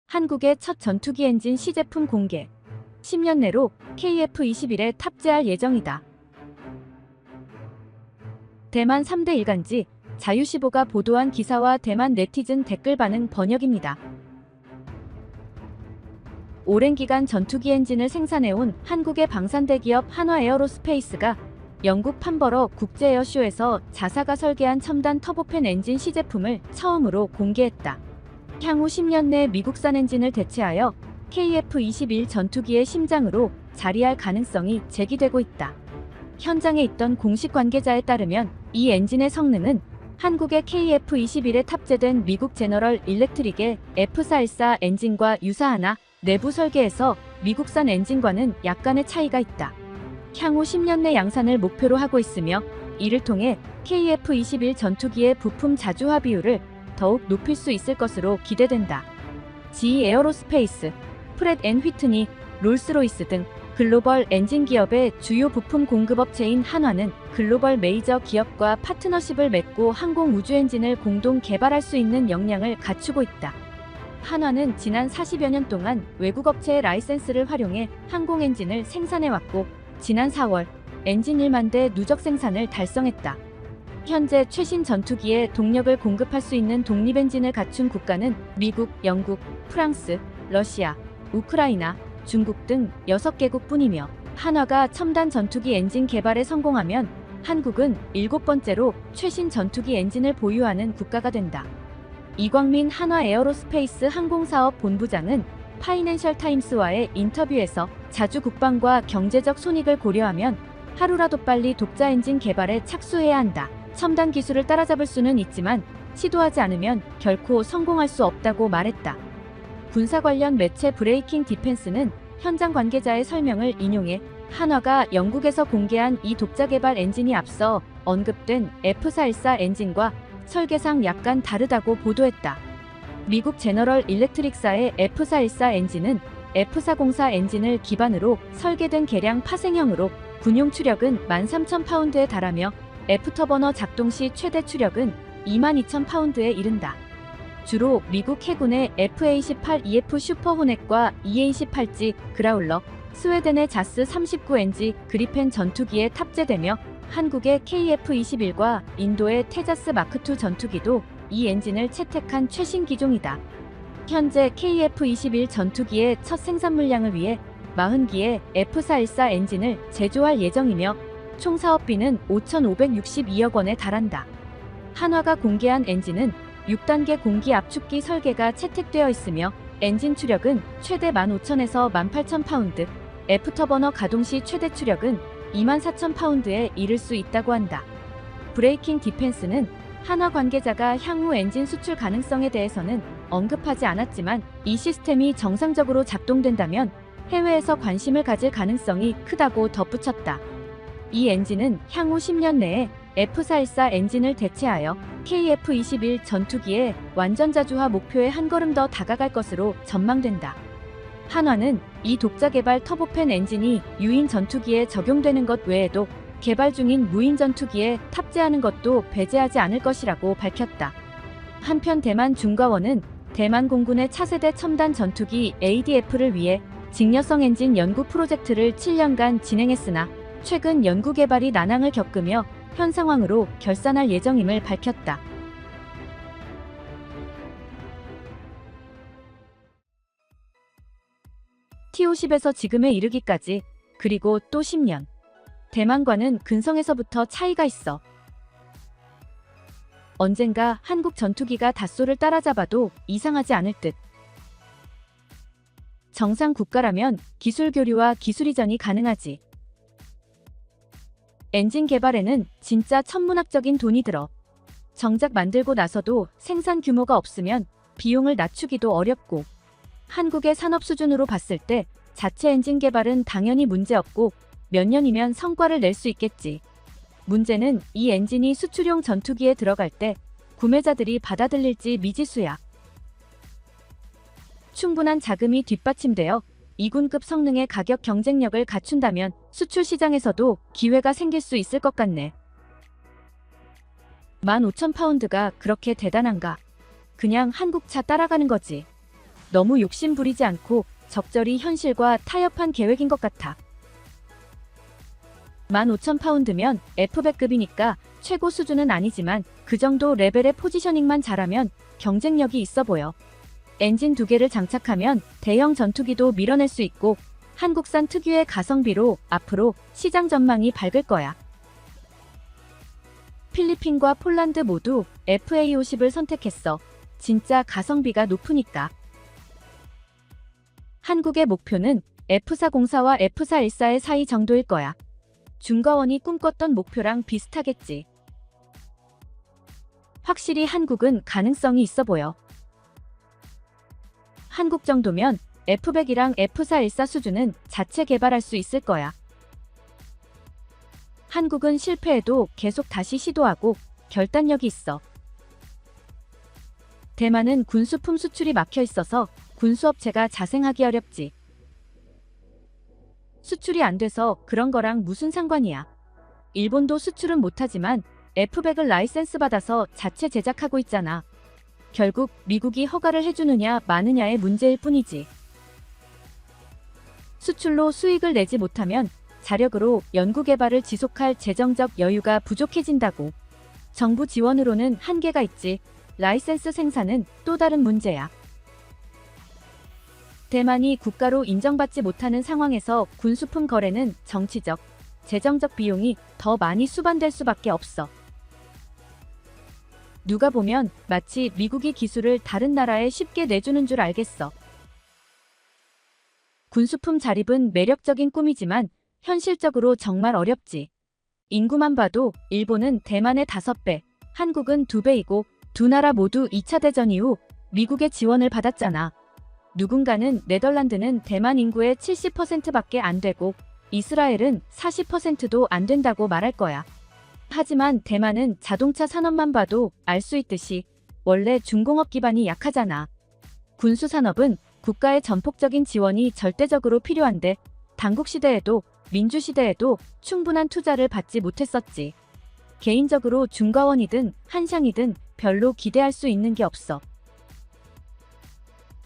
한국의 첫 전투기 엔진 시제품 공개. 10년 내로 KF-21에 탑재할 예정이다. 대만 3대 일간지 자유시보가 보도한 기사와 대만 네티즌 댓글 반응 번역입니다. 오랜 기간 전투기 엔진을 생산해온 한국의 방산대 기업 한화에어로스페이스가 영국 판버러 국제에어쇼에서 자사가 설계한 첨단 터보팬 엔진 시제품을 처음으로 공개했다. 향후 10년 내 미국산 엔진을 대체하여 KF-21 전투기의 심장으로 자리할 가능성이 제기되고 있다. 현장에 있던 공식 관계자에 따르면 이 엔진의 성능은 한국의 KF-21에 탑재된 미국 제너럴 일렉트릭의 F414 엔진과 유사하나 내부 설계에서 미국산 엔진과는 약간의 차이가 있다. 향후 10년 내 양산을 목표로 하고 있으며 이를 통해 KF-21 전투기의 부품 자주화 비율을 더욱 높일 수 있을 것으로 기대된다. GE 에어로스페이스, 프렛 앤 휘트니, 롤스로이스 등 글로벌 엔진 기업의 주요 부품 공급업체인 한화는 글로벌 메이저 기업과 파트너십을 맺고 항공 우주 엔진을 공동 개발할 수 있는 역량을 갖추고 있다. 한화는 지난 40여 년 동안 외국 업체의 라이센스를 활용해 항공 엔진을 생산해왔고 지난 4월 엔진 1만 대 누적 생산을 달성했다. 현재 최신 전투기에 동력을 공급할 수 있는 독립 엔진을 갖춘 국가는 미국, 영국, 프랑스, 러시아, 우크라이나, 중국 등 6개국 뿐이며 한화가 첨단 전투기 엔진 개발에 성공하면 한국은 7번째로 최신 전투기 엔진을 보유하는 국가가 된다. 이광민 한화에어로스페이스 항공사업 본부장은 파이낸셜 타임스와의 인터뷰에서 자주 국방과 경제적 손익을 고려하면 하루라도 빨리 독자 엔진 개발에 착수해야 한다. 첨단 기술을 따라잡을 수는 있지만 시도하지 않으면 결코 성공할 수 없다고 말했다. 군사 관련 매체 브레이킹 디펜스는 현장 관계자의 설명을 인용해 한화가 영국에서 공개한 이 독자 개발 엔진이 앞서 언급된 F414 엔진과 설계상 약간 다르다고 보도했다. 미국 제너럴 일렉트릭사의 F414 엔진은 F404 엔진을 기반으로 설계된 개량 파생형으로 군용 추력은 13,000파운드에 달하며 F터버너 작동 시 최대 추력은 22,000파운드에 이른다. 주로 미국 해군의 F-A-18EF 슈퍼 호넷과 E-A-18G 그라울러, 스웨덴의 자스 39NG 그리펜 전투기에 탑재되며 한국의 KF-21과 인도의 테자스 마크2 전투기도 이 엔진을 채택한 최신 기종이다. 현재 KF-21 전투기의 첫 생산 물량을 위해 40기의 F414 엔진을 제조할 예정이며 총 사업비는 5,562억 원에 달한다. 한화가 공개한 엔진은 6단계 공기 압축기 설계가 채택되어 있으며 엔진 추력은 최대 15,000에서 18,000파운드, F터버너 가동 시 최대 추력은 24,000파운드에 이를 수 있다고 한다. 브레이킹 디펜스는 한화 관계자가 향후 엔진 수출 가능성에 대해서는 언급하지 않았지만 이 시스템이 정상적으로 작동된다면 해외에서 관심을 가질 가능성이 크다고 덧붙였다. 이 엔진은 향후 10년 내에 F414 엔진을 대체하여 KF-21 전투기의 완전 자주화 목표에 한 걸음 더 다가갈 것으로 전망된다. 한화는 이 독자 개발 터보팬 엔진이 유인 전투기에 적용되는 것 외에도 개발 중인 무인 전투기에 탑재하는 것도 배제하지 않을 것이라고 밝혔다. 한편 대만 중과원은 대만 공군의 차세대 첨단 전투기 ADF를 위해 직녀성 엔진 연구 프로젝트를 7년간 진행했으나 최근 연구 개발이 난항을 겪으며 현 상황으로 결산할 예정임을 밝혔다. TO10에서 지금에 이르기까지 그리고 또 10년. 대만과는 근성에서부터 차이가 있어. 언젠가 한국 전투기가 다쏘를 따라잡아도 이상하지 않을 듯. 정상 국가라면 기술 교류와 기술 이전이 가능하지. 엔진 개발에는 진짜 천문학적인 돈이 들어. 정작 만들고 나서도 생산 규모가 없으면 비용을 낮추기도 어렵고 한국의 산업 수준으로 봤을 때 자체 엔진 개발은 당연히 문제없고 몇 년이면 성과를 낼 수 있겠지. 문제는 이 엔진이 수출용 전투기에 들어갈 때 구매자들이 받아들일지 미지수야. 충분한 자금이 뒷받침되어 이군급 성능의 가격 경쟁력을 갖춘다면 수출 시장에서도 기회가 생길 수 있을 것 같네. 15,000파운드가 그렇게 대단한가? 그냥 한국차 따라가는 거지. 너무 욕심 부리지 않고 적절히 현실과 타협한 계획인 것 같아. 15,000파운드면 F100급이니까 최고 수준은 아니지만 그 정도 레벨의 포지셔닝만 잘하면 경쟁력이 있어 보여. 엔진 2개를 장착하면 대형 전투기도 밀어낼 수 있고 한국산 특유의 가성비로 앞으로 시장 전망이 밝을 거야. 필리핀과 폴란드 모두 FA50을 선택했어. 진짜 가성비가 높으니까. 한국의 목표는 F404와 F414의 사이 정도일 거야. 중거원이 꿈꿨던 목표랑 비슷하겠지. 확실히 한국은 가능성이 있어 보여. 한국 정도면 F100이랑 F414 수준은 자체 개발할 수 있을 거야. 한국은 실패해도 계속 다시 시도하고 결단력이 있어. 대만은 군수품 수출이 막혀 있어서 군수업체가 자생하기 어렵지. 수출이 안 돼서 그런 거랑 무슨 상관이야. 일본도 수출은 못하지만 F100을 라이센스 받아서 자체 제작하고 있잖아. 결국 미국이 허가를 해주느냐 마느냐의 문제일 뿐이지. 수출로 수익을 내지 못하면 자력으로 연구개발을 지속할 재정적 여유가 부족해진다고. 정부 지원으로는 한계가 있지. 라이센스 생산은 또 다른 문제야. 대만이 국가로 인정받지 못하는 상황에서 군수품 거래는 정치적, 재정적 비용이 더 많이 수반될 수밖에 없어. 누가 보면 마치 미국이 기술을 다른 나라에 쉽게 내주는 줄 알겠어. 군수품 자립은 매력적인 꿈이지만 현실적으로 정말 어렵지. 인구만 봐도 일본은 대만의 5배, 한국은 2배이고 두 나라 모두 2차 대전 이후 미국의 지원을 받았잖아. 누군가는 네덜란드는 대만 인구의 70%밖에 안 되고 이스라엘은 40%도 안 된다고 말할 거야. 하지만 대만은 자동차 산업만 봐도 알 수 있듯이 원래 중공업 기반이 약하잖아. 군수 산업은 국가의 전폭적인 지원이 절대적으로 필요한데 당국시대에도 민주시대에도 충분한 투자를 받지 못했었지. 개인적으로 중과원이든 한샹이든 별로 기대할 수 있는 게 없어.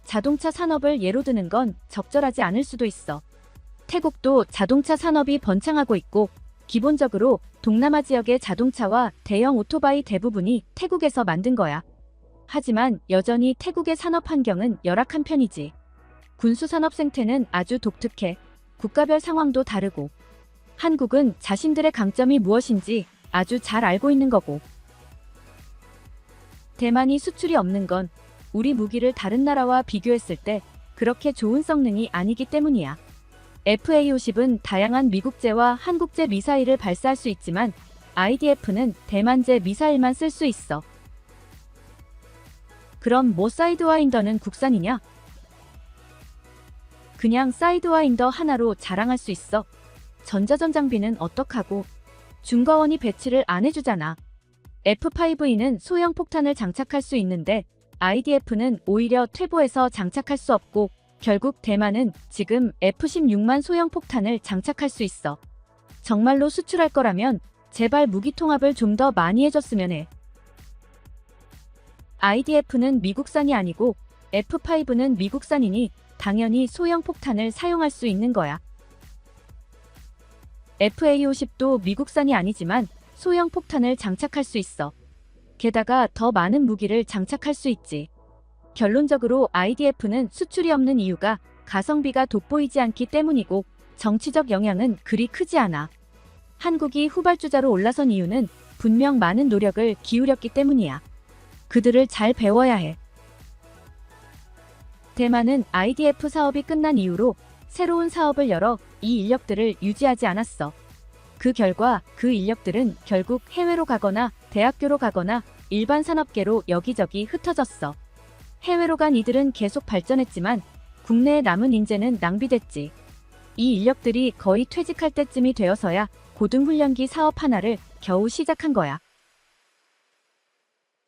자동차 산업을 예로 드는 건 적절하지 않을 수도 있어. 태국도 자동차 산업이 번창하고 있고 기본적으로 동남아 지역의 자동차와 대형 오토바이 대부분이 태국에서 만든 거야. 하지만 여전히 태국의 산업 환경은 열악한 편이지. 군수산업 생태는 아주 독특해. 국가별 상황도 다르고. 한국은 자신들의 강점이 무엇인지 아주 잘 알고 있는 거고. 대만이 수출이 없는 건 우리 무기를 다른 나라와 비교했을 때 그렇게 좋은 성능이 아니기 때문이야. FA50은 다양한 미국제와 한국제 미사일을 발사할 수 있지만 IDF는 대만제 미사일만 쓸 수 있어. 그럼 뭐 사이드와인더는 국산이냐? 그냥 사이드와인더 하나로 자랑할 수 있어. 전자전 장비는 어떡하고. 중거원이 배치를 안 해주잖아. F5E는 소형 폭탄을 장착할 수 있는데 IDF는 오히려 퇴보해서 장착할 수 없고 결국 대만은 지금 F-16만 소형 폭탄을 장착할 수 있어. 정말로 수출할 거라면 제발 무기 통합을 좀 더 많이 해줬으면 해. IDF는 미국산이 아니고 F5는 미국산이니 당연히 소형 폭탄을 사용할 수 있는 거야. FA50도 미국산이 아니지만 소형 폭탄을 장착할 수 있어. 게다가 더 많은 무기를 장착할 수 있지. 결론적으로 IDF는 수출이 없는 이유가 가성비가 돋보이지 않기 때문이고 정치적 영향은 그리 크지 않아. 한국이 후발주자로 올라선 이유는 분명 많은 노력을 기울였기 때문이야. 그들을 잘 배워야 해. 대만은 IDF 사업이 끝난 이후로 새로운 사업을 열어 이 인력들을 유지하지 않았어. 그 결과 그 인력들은 결국 해외로 가거나 대학교로 가거나 일반 산업계로 여기저기 흩어졌어. 해외로 간 이들은 계속 발전했지만 국내에 남은 인재는 낭비됐지. 이 인력들이 거의 퇴직할 때쯤이 되어서야 고등훈련기 사업 하나를 겨우 시작한 거야.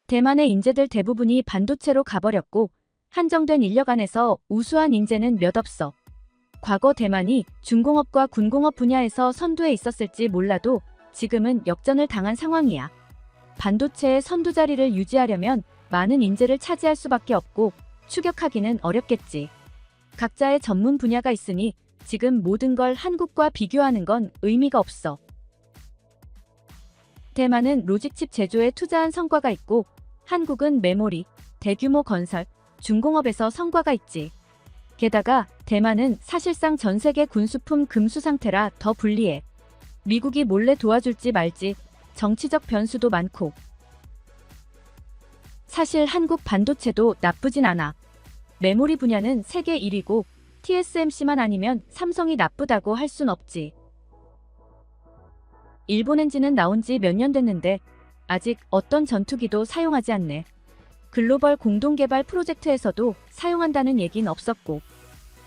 대만의 인재들 대부분이 반도체로 가버렸고 한정된 인력 안에서 우수한 인재는 몇 없어. 과거 대만이 중공업과 군공업 분야에서 선두에 있었을지 몰라도 지금은 역전을 당한 상황이야. 반도체의 선두 자리를 유지하려면 많은 인재를 차지할 수밖에 없고 추격하기는 어렵겠지. 각자의 전문 분야가 있으니 지금 모든 걸 한국과 비교하는 건 의미가 없어. 대만은 로직칩 제조에 투자한 성과가 있고 한국은 메모리, 대규모 건설, 중공업에서 성과가 있지. 게다가 대만은 사실상 전 세계 군수품 금수 상태라 더 불리해. 미국이 몰래 도와줄지 말지 정치적 변수도 많고. 사실 한국 반도체도 나쁘진 않아. 메모리 분야는 세계 1위고 TSMC만 아니면 삼성이 나쁘다고 할 순 없지. 일본 엔진은 나온 지 몇 년 됐는데 아직 어떤 전투기도 사용하지 않네. 글로벌 공동개발 프로젝트에서도 사용한다는 얘긴 없었고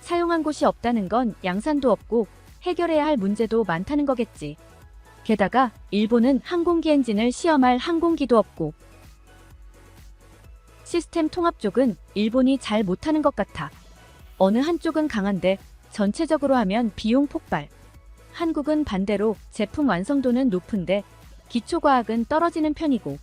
사용한 곳이 없다는 건 양산도 없고 해결해야 할 문제도 많다는 거겠지. 게다가 일본은 항공기 엔진을 시험할 항공기도 없고 시스템 통합 쪽은 일본이 잘 못하는 것 같아. 어느 한쪽은 강한데 전체적으로 하면 비용 폭발. 한국은 반대로 제품 완성도는 높은데 기초과학은 떨어지는 편이고